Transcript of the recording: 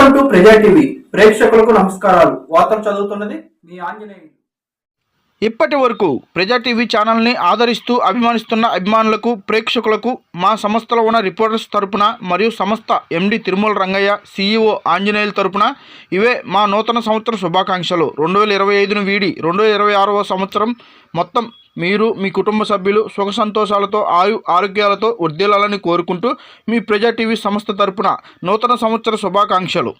Welcome to ప్రజా TV ప్రేక్షకులకు నమస్కారాలు. వార్తలు చదువుతున్నది మీ ఆంజనేయులు. ఇప్పటి వరకు ప్రజా టీవీ ఛానల్ని ఆదరిస్తూ అభిమానిస్తున్న అభిమానులకు, ప్రేక్షకులకు మా సంస్థలో ఉన్న రిపోర్టర్స్ తరపున మరియు సంస్థ ఎండి తిరుమల రంగయ్య, సీఈఓ ఆంజనేయుల తరపున ఇవే మా నూతన సంవత్సర శుభాకాంక్షలు. 2025ను వీడి 2026వ సంవత్సరం మొత్తం మీరు, మీ కుటుంబ సభ్యులు సుఖ సంతోషాలతో, ఆరోగ్యాలతో వర్ధిల్లాలని కోరుకుంటూ మీ ప్రజా టీవీ సంస్థ తరపున నూతన సంవత్సర శుభాకాంక్షలు.